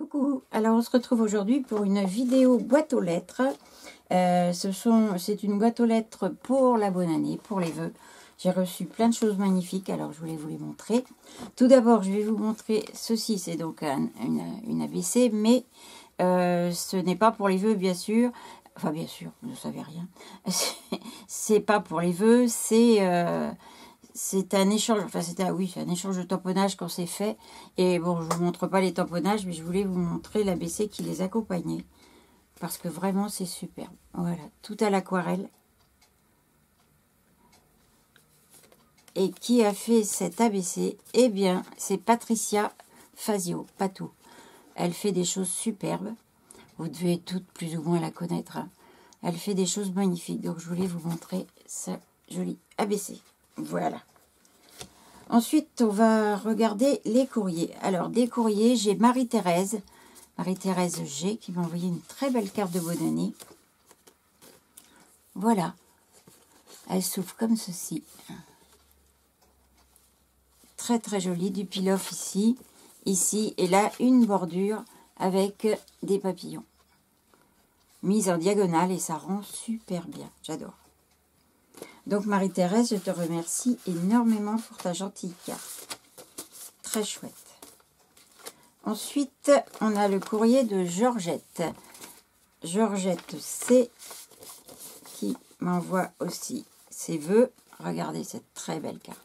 Coucou, alors on se retrouve aujourd'hui pour une vidéo boîte aux lettres. C'est une boîte aux lettres pour la bonne année, pour les vœux. J'ai reçu plein de choses magnifiques, alors je voulais vous les montrer. Tout d'abord, je vais vous montrer ceci, c'est donc une ABC, mais ce n'est pas pour les vœux, bien sûr. Enfin, bien sûr, vous ne savez rien. C'est pas pour les vœux, c'est un échange, enfin c'est un échange de tamponnage qu'on s'est fait. Et bon, je vous montre pas les tamponnages, mais je voulais vous montrer l'ABC qui les accompagnait. Parce que vraiment, c'est superbe. Voilà, tout à l'aquarelle. Et qui a fait cet ABC? Eh bien, c'est Patricia Fazio, Patou. Elle fait des choses superbes. Vous devez toutes plus ou moins la connaître. Hein. Elle fait des choses magnifiques. Donc, je voulais vous montrer sa jolie ABC. Voilà. Ensuite, on va regarder les courriers. Alors, des courriers, j'ai Marie-Thérèse G, qui m'a envoyé une très belle carte de bonne année. Voilà. Elle s'ouvre comme ceci. Très, très jolie. Du peel-off ici. Ici, et là, une bordure avec des papillons. Mise en diagonale, et ça rend super bien. J'adore. Donc, Marie-Thérèse, je te remercie énormément pour ta gentille carte. Très chouette. Ensuite, on a le courrier de Georgette. Georgette C. qui m'envoie aussi ses vœux. Regardez cette très belle carte.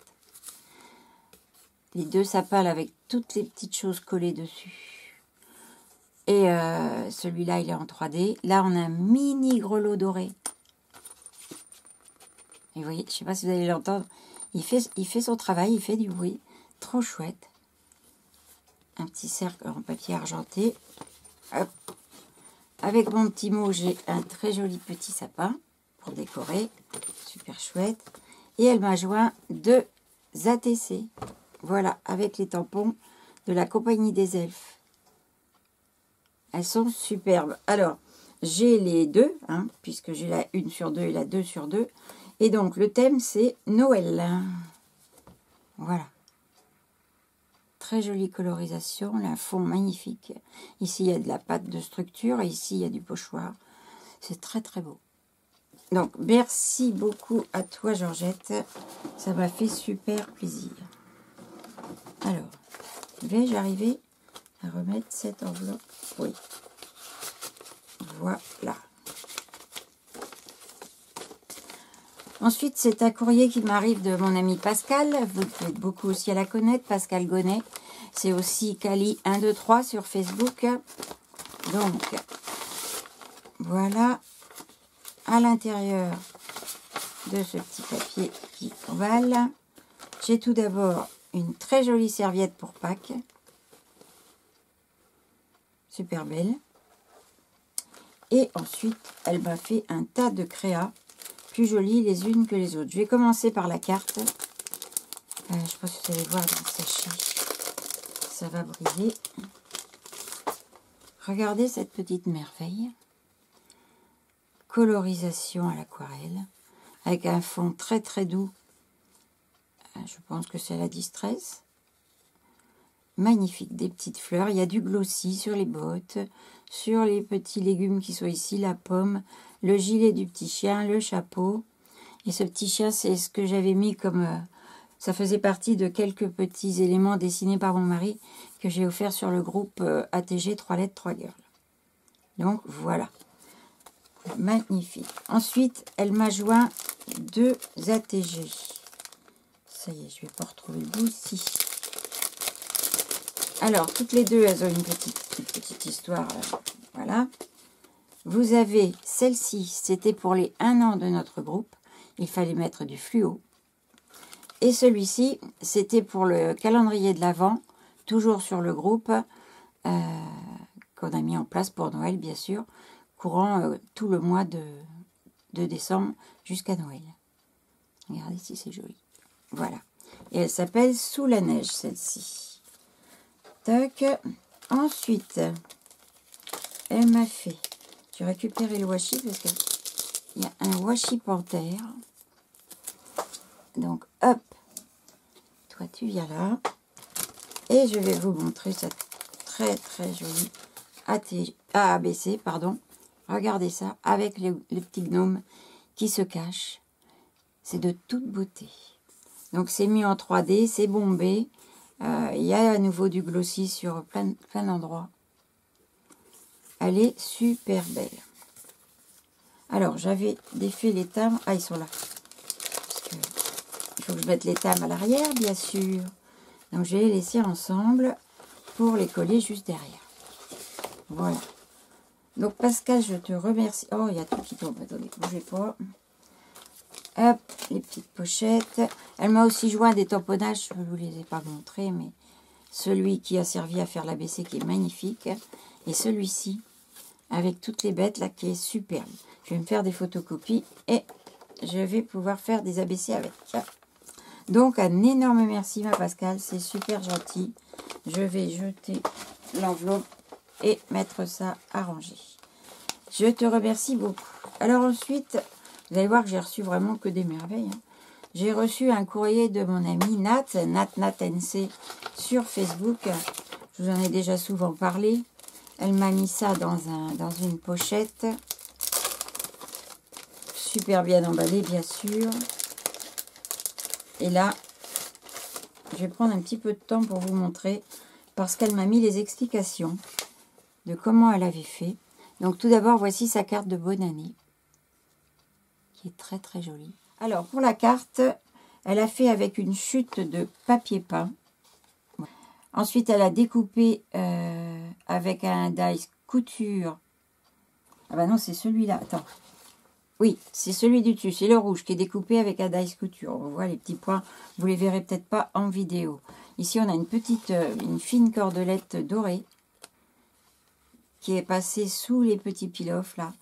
Les deux sapins avec toutes les petites choses collées dessus. Et celui-là, il est en 3D. Là, on a un mini grelot doré. Et vous voyez, je ne sais pas si vous allez l'entendre. Il fait son travail, il fait du bruit. Trop chouette. Un petit cercle en papier argenté. Hop. Avec mon petit mot, j'ai un très joli petit sapin pour décorer. Super chouette. Et elle m'a joint deux ATC. Voilà, avec les tampons de la Compagnie des Elfes. Elles sont superbes. Alors, j'ai les deux, hein, puisque j'ai la 1 sur 2 et la 2 sur 2. Et donc, le thème, c'est Noël. Voilà. Très jolie colorisation, un fond magnifique. Ici, il y a de la pâte de structure et ici, il y a du pochoir. C'est très, très beau. Donc, merci beaucoup à toi, Georgette. Ça m'a fait super plaisir. Alors, vais-je arriver à remettre cette enveloppe? Oui. Voilà. Ensuite, c'est un courrier qui m'arrive de mon amie Pascal. Vous pouvez beaucoup aussi à la connaître, Pascal Gonnet. C'est aussi Cali123 sur Facebook. Donc, voilà, à l'intérieur de ce petit papier qui ovale, j'ai tout d'abord une très jolie serviette pour Pâques. Super belle. Et ensuite, elle m'a fait un tas de créas. Plus jolies les unes que les autres. Je vais commencer par la carte. Je ne sais pas si vous allez voir dans le sachet. Ça va briller. Regardez cette petite merveille. Colorisation à l'aquarelle. Avec un fond très très doux. Je pense que c'est la Distress. Magnifique. Des petites fleurs. Il y a du glossy sur les bottes. Sur les petits légumes qui sont ici. La pomme. Le gilet du petit chien, le chapeau. Et ce petit chien, c'est ce que j'avais mis comme... ça faisait partie de quelques petits éléments dessinés par mon mari que j'ai offert sur le groupe ATG 3 lettres 3 girls. Donc, voilà. Magnifique. Ensuite, elle m'a joint deux ATG. Ça y est, je ne vais pas retrouver le bout ici. Alors, toutes les deux, elles ont une petite histoire. Voilà. Vous avez celle-ci, c'était pour les 1 an de notre groupe. Il fallait mettre du fluo. Et celui-ci, c'était pour le calendrier de l'Avent, toujours sur le groupe, qu'on a mis en place pour Noël, bien sûr, courant tout le mois de décembre jusqu'à Noël. Regardez si c'est joli. Voilà. Et elle s'appelle Sous la neige, celle-ci. Tac. Ensuite, elle m'a fait... J'ai récupéré le washi parce qu'il y a un washi panthère. Donc, hop, toi tu viens là. Et je vais vous montrer cette très très jolie ABC, pardon. Regardez ça, avec les petits gnomes qui se cachent. C'est de toute beauté. Donc c'est mis en 3D, c'est bombé. Il y a à nouveau du glossy sur plein d'endroits. Elle est super belle. Alors, j'avais défait les timbres. Ah, ils sont là. Parce que il faut que je mette les timbres à l'arrière, bien sûr. Donc, je vais les laisser ensemble pour les coller juste derrière. Voilà. Donc, Pascal, je te remercie. Oh, il y a tout qui tombe. Attendez, bougez pas. Hop, les petites pochettes. Elle m'a aussi joint des tamponnages. Je ne vous les ai pas montrés, mais celui qui a servi à faire l'ABC qui est magnifique. Et celui-ci, avec toutes les bêtes, là, qui est superbe. Je vais me faire des photocopies et je vais pouvoir faire des ABC avec. Donc, un énorme merci, ma Pascal. C'est super gentil. Je vais jeter l'enveloppe et mettre ça à ranger. Je te remercie beaucoup. Alors ensuite, vous allez voir que j'ai reçu vraiment que des merveilles. J'ai reçu un courrier de mon amie Nat NC sur Facebook. Je vous en ai déjà souvent parlé. Elle m'a mis ça dans une pochette. Super bien emballé, bien sûr. Et là, je vais prendre un petit peu de temps pour vous montrer. Parce qu'elle m'a mis les explications de comment elle avait fait. Donc tout d'abord, voici sa carte de bonne année. Qui est très très jolie. Alors pour la carte, elle a fait avec une chute de papier peint. Ensuite, elle a découpé avec un dies couture. Ah bah non, c'est celui-là. Attends. Oui, c'est celui du dessus. C'est le rouge qui est découpé avec un dies couture. On voit les petits points. Vous les verrez peut-être pas en vidéo. Ici, on a une fine cordelette dorée qui est passée sous les petits pilofs là,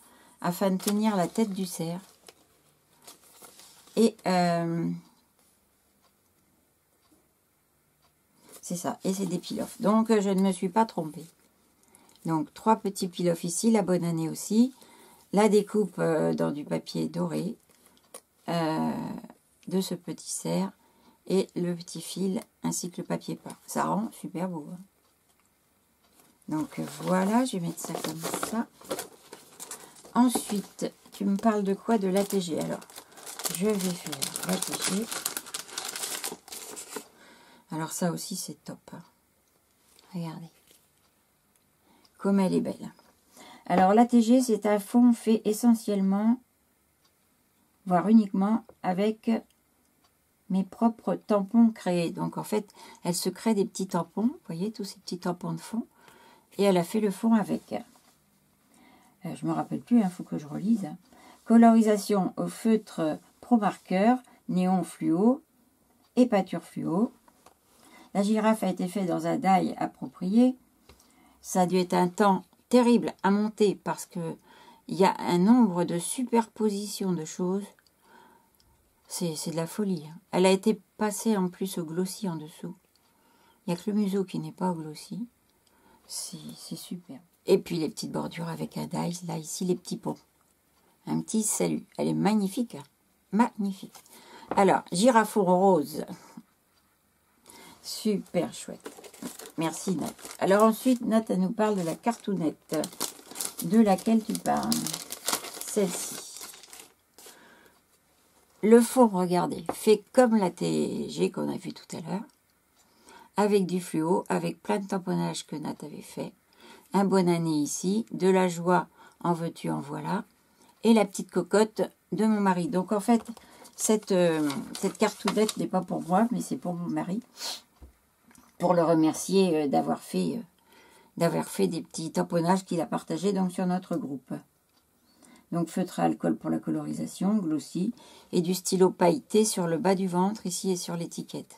afin de tenir la tête du cerf. Et c'est ça. Et c'est des pilofs. Donc, je ne me suis pas trompée. Donc, 3 petits pilofs ici. La bonne année aussi. La découpe dans du papier doré de ce petit cerf. Et le petit fil ainsi que le papier peint. Ça rend super beau. Hein. Donc, voilà. Je vais mettre ça comme ça. Ensuite, tu me parles de quoi? De l'ATG. Alors, je vais faire l'ATG. Alors ça aussi c'est top. Hein. Regardez. Comme elle est belle. Alors l'ATG c'est un fond fait essentiellement, voire uniquement, avec mes propres tampons créés. Donc en fait, elle se crée des petits tampons. Vous voyez tous ces petits tampons de fond. Et elle a fait le fond avec. Je me rappelle plus, il faut que je relise. Hein. Colorisation au feutre Pro Marker, néon fluo et pâture fluo. La girafe a été faite dans un die approprié. Ça a dû être un temps terrible à monter parce que il y a un nombre de superpositions de choses. C'est de la folie. Hein. Elle a été passée en plus au glossy en dessous. Il n'y a que le museau qui n'est pas au glossy. C'est super. Et puis les petites bordures avec un die. Là, ici, les petits ponts. Un petit salut. Elle est magnifique. Hein. Magnifique. Alors, girafon rose. Super chouette. Merci Nat. Alors ensuite, Nat, elle nous parle de la cartoonette. De laquelle tu parles. Celle-ci. Le fond, regardez, fait comme la TG qu'on a vu tout à l'heure. Avec du fluo, avec plein de tamponnages que Nat avait fait. Un bonne année ici. De la joie, en veux-tu, en voilà. Et la petite cocotte de mon mari. Donc en fait, cette cartoonette n'est pas pour moi, mais c'est pour mon mari. Pour le remercier d'avoir fait des petits tamponnages qu'il a partagés donc sur notre groupe. Donc feutre à alcool pour la colorisation, glossy, et du stylo pailleté sur le bas du ventre, ici et sur l'étiquette.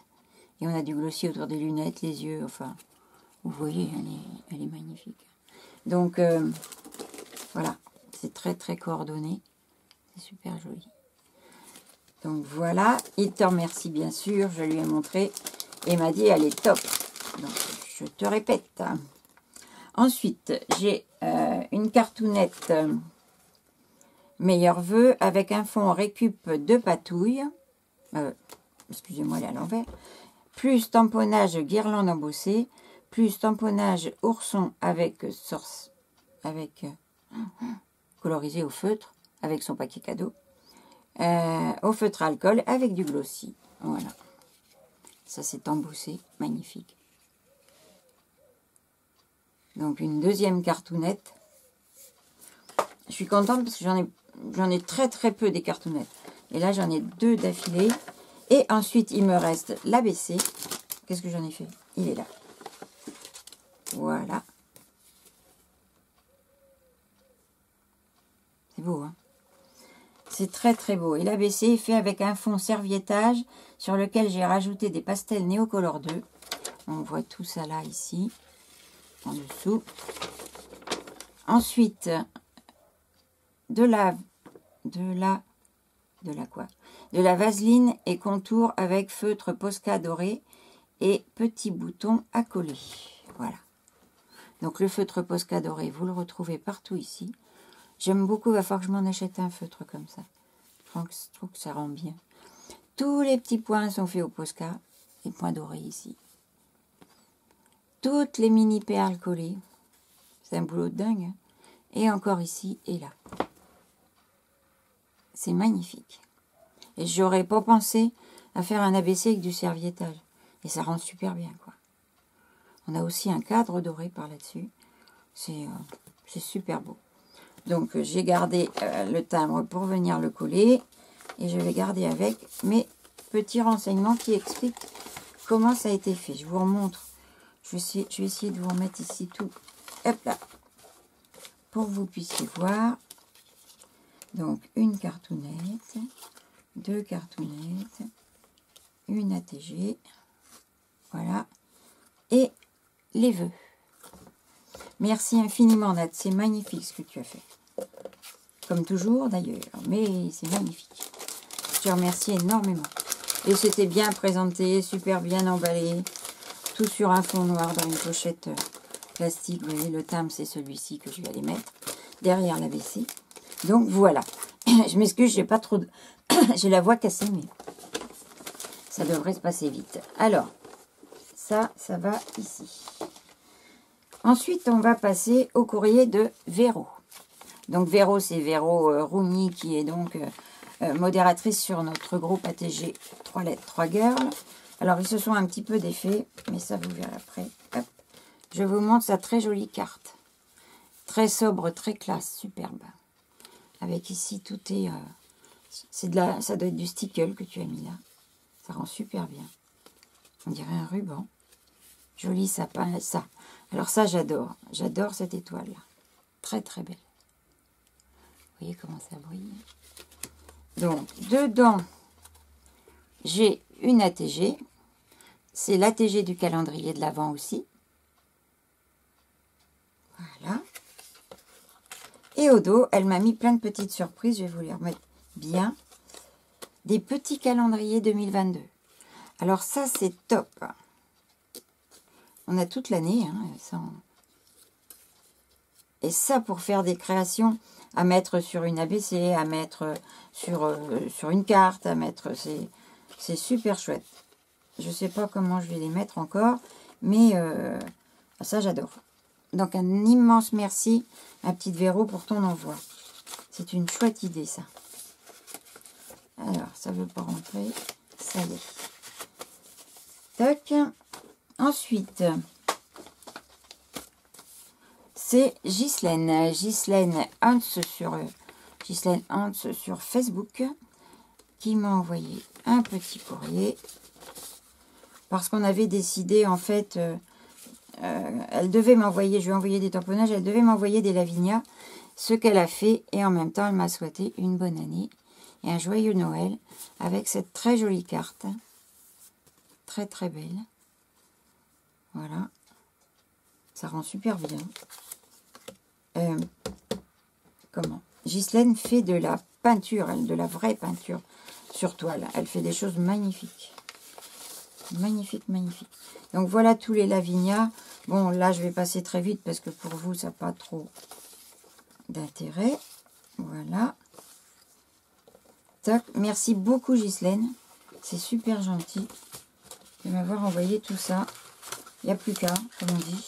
Et on a du glossy autour des lunettes, les yeux, enfin, vous voyez, elle est magnifique. Donc, voilà, c'est très très coordonné, c'est super joli. Donc voilà, il te remercie bien sûr, je lui ai montré. Et m'a dit, elle est top. Donc, je te répète. Ensuite, j'ai une cartoonette meilleurs vœux avec un fond récup de patouille. Excusez-moi, elle est à l'envers. Plus tamponnage guirlande embossée. Plus tamponnage ourson avec avec colorisé au feutre, avec son paquet cadeau. Au feutre à alcool avec du glossy. Voilà. Ça s'est embossé. Magnifique. Donc une deuxième cartoonette. Je suis contente parce que j'en ai très très peu des cartoonettes. Et là j'en ai 2 d'affilée. Et ensuite il me reste l'ABC. Qu'est-ce que j'en ai fait? Il est là. Voilà. C'est beau, hein? C'est très très beau. Et l'ABC est fait avec un fond serviettage sur lequel j'ai rajouté des pastels Néocolor 2. On voit tout ça là, ici, en dessous. Ensuite, de la vaseline et contour avec feutre Posca doré et petits boutons à coller. Voilà. Donc le feutre Posca doré, vous le retrouvez partout ici. J'aime beaucoup, il va falloir que je m'en achète un feutre comme ça. Je trouve que ça rend bien. Tous les petits points sont faits au Posca. Les points dorés ici. Toutes les mini perles collées. C'est un boulot de dingue. Hein. Et encore ici et là. C'est magnifique. Et j'aurais pas pensé à faire un ABC avec du serviettage. Et ça rend super bien, quoi. On a aussi un cadre doré par là-dessus. C'est super beau. Donc, j'ai gardé le timbre pour venir le coller. Et je vais garder avec mes petits renseignements qui expliquent comment ça a été fait. Je vous remontre. Je vais essayer de vous remettre ici tout. Hop là. Pour que vous puissiez voir. Donc, une cartoonette. 2 cartoonettes. Une ATG. Voilà. Et les vœux. Merci infiniment, Nat. C'est magnifique ce que tu as fait. Comme toujours, d'ailleurs. Mais c'est magnifique. Je te remercie énormément. Et c'était bien présenté, super bien emballé. Tout sur un fond noir dans une pochette plastique. Vous voyez, le timbre, c'est celui-ci que je vais aller mettre derrière l'ABC. Donc, voilà. Je m'excuse, j'ai pas trop de... j'ai la voix cassée, mais ça devrait se passer vite. Alors, ça va ici. Ensuite, on va passer au courrier de Véro. Donc, Véro, c'est Véro Rougny, qui est donc modératrice sur notre groupe ATG 3 lettres, 3 girls. Alors, ils se sont un petit peu défaits, mais ça, vous verrez après. Hop. Je vous montre sa très jolie carte. Très sobre, très classe, superbe. Avec ici, tout est... ça doit être du stickle que tu as mis là. Ça rend super bien. On dirait un ruban. Joli sapin, ça. Alors ça, j'adore. J'adore cette étoile-là. Très, très belle. Vous voyez comment ça brille. Donc, dedans, j'ai une ATG. C'est l'ATG du calendrier de l'Avent aussi. Voilà. Et au dos, elle m'a mis plein de petites surprises. Je vais vous les remettre bien. Des petits calendriers 2022. Alors ça, c'est top. On a toute l'année. Hein, et ça, pour faire des créations, à mettre sur une ABC, à mettre sur une carte, à mettre... C'est super chouette. Je ne sais pas comment je vais les mettre encore, mais ça, j'adore. Donc, un immense merci à Petite Véro pour ton envoi. C'est une chouette idée, ça. Alors, ça ne veut pas rentrer. Ça y est. Tac. Ensuite, c'est Ghislaine. Ghislaine Hans sur Facebook qui m'a envoyé un petit courrier. Parce qu'on avait décidé, en fait, elle devait m'envoyer, je lui ai envoyé des tamponnages, elle devait m'envoyer des lavinias, ce qu'elle a fait, et en même temps, elle m'a souhaité une bonne année et un joyeux Noël avec cette très jolie carte. Très, très belle. Voilà. Ça rend super bien. Comment? Ghislaine fait de la peinture, de la vraie peinture sur toile. Elle fait des choses magnifiques. Magnifique, magnifique. Donc voilà tous les lavinias. Bon, là, je vais passer très vite parce que pour vous, ça n'a pas trop d'intérêt. Voilà. Tac. Merci beaucoup, Ghislaine. C'est super gentil de m'avoir envoyé tout ça. Il n'y a plus qu'à, comme on dit.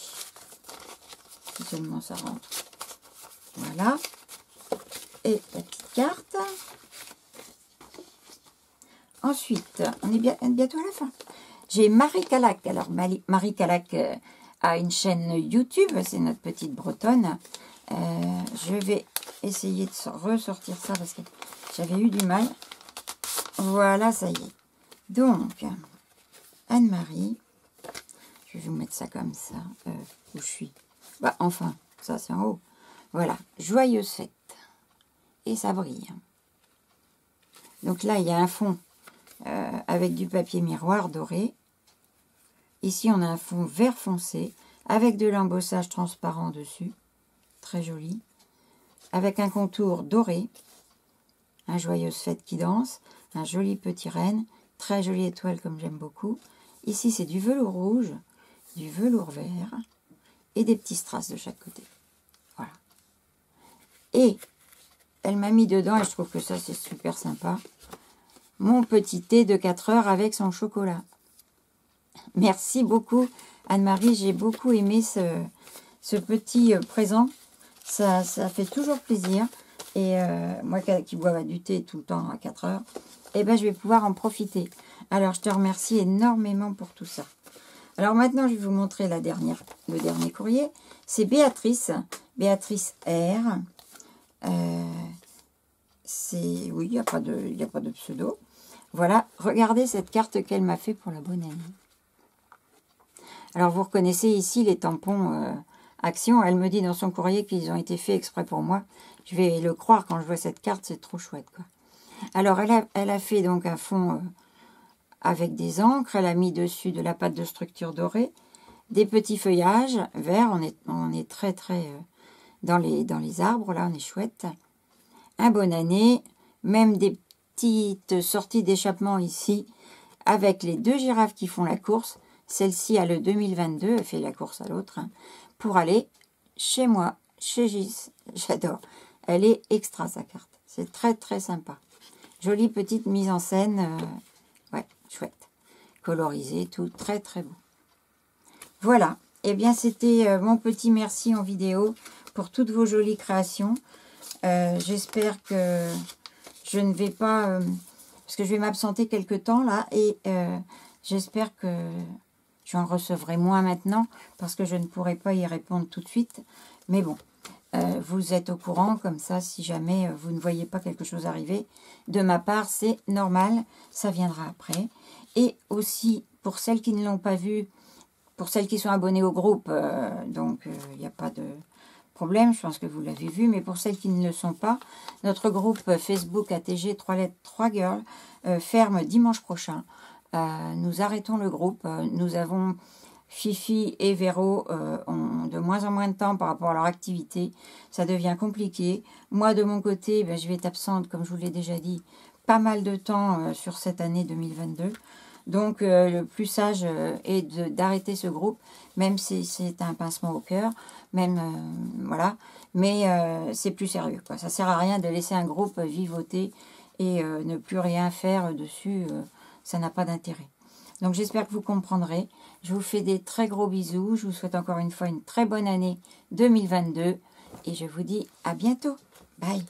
Si seulement ça rentre. Voilà. Et la petite carte. Ensuite, on est bientôt à la fin. J'ai Marie Calac. Alors, Marie Calac a une chaîne YouTube. C'est notre petite bretonne. Je vais essayer de ressortir ça parce que j'avais eu du mal. Voilà, ça y est. Donc, Anne-Marie. Je vais vous mettre ça comme ça. Où je suis. Bah, enfin, ça c'est en haut. Voilà. Joyeuse fête. Et ça brille. Donc là, il y a un fond avec du papier miroir doré. Ici, on a un fond vert foncé avec de l'embossage transparent dessus. Très joli. Avec un contour doré. Un joyeuse fête qui danse. Un joli petit renne. Très jolie étoile comme j'aime beaucoup. Ici, c'est du velours rouge, du velours vert et des petits strass de chaque côté. Voilà. Et elle m'a mis dedans, et je trouve que ça, c'est super sympa, mon petit thé de 4 heures avec son chocolat. Merci beaucoup, Anne-Marie. J'ai beaucoup aimé ce petit présent. Ça fait toujours plaisir. Et moi qui bois du thé tout le temps à 4 heures, eh ben, je vais pouvoir en profiter. Alors, je te remercie énormément pour tout ça. Alors maintenant, je vais vous montrer le dernier courrier. C'est Béatrice. Béatrice R. Oui, il n'y a pas de pseudo. Voilà, regardez cette carte qu'elle m'a fait pour la bonne année. Alors, vous reconnaissez ici les tampons Action. Elle me dit dans son courrier qu'ils ont été faits exprès pour moi. Je vais le croire quand je vois cette carte, c'est trop chouette, quoi. Alors, elle a fait donc un fond avec des encres. Elle a mis dessus de la pâte de structure dorée, des petits feuillages verts. On est très, très dans les arbres. Là, on est chouette. Un bonne année. Même des petites sorties d'échappement ici avec les 2 girafes qui font la course. Celle-ci a le 2022. Elle fait la course à l'autre. Hein, pour aller chez moi, chez Gis. J'adore. Elle est extra, sa carte. C'est très, très sympa. Jolie petite mise en scène. Ouais, chouette. Colorisé, tout. Très, très beau. Voilà. Eh bien, c'était mon petit merci en vidéo pour toutes vos jolies créations. J'espère que je ne vais pas... parce que je vais m'absenter quelque temps, là. Et j'espère que j'en recevrai moins maintenant. Parce que je ne pourrai pas y répondre tout de suite. Mais bon. Vous êtes au courant, comme ça, si jamais vous ne voyez pas quelque chose arriver, de ma part, c'est normal, ça viendra après. Et aussi, pour celles qui ne l'ont pas vu, pour celles qui sont abonnées au groupe, donc il n'y a pas de problème, je pense que vous l'avez vu, mais pour celles qui ne le sont pas, notre groupe Facebook ATG 3 lettres 3 girls ferme dimanche prochain. Nous arrêtons le groupe, nous avons... Fifi et Véro ont de moins en moins de temps par rapport à leur activité. Ça devient compliqué. Moi, de mon côté, je vais être absente, comme je vous l'ai déjà dit, pas mal de temps sur cette année 2022. Donc, le plus sage est d'arrêter ce groupe, même si c'est un pincement au cœur. Même, voilà. Mais c'est plus sérieux, quoi. Ça sert à rien de laisser un groupe vivoter et ne plus rien faire dessus. Ça n'a pas d'intérêt. Donc, j'espère que vous comprendrez. Je vous fais des très gros bisous. Je vous souhaite encore une fois une très bonne année 2022. Et je vous dis à bientôt. Bye.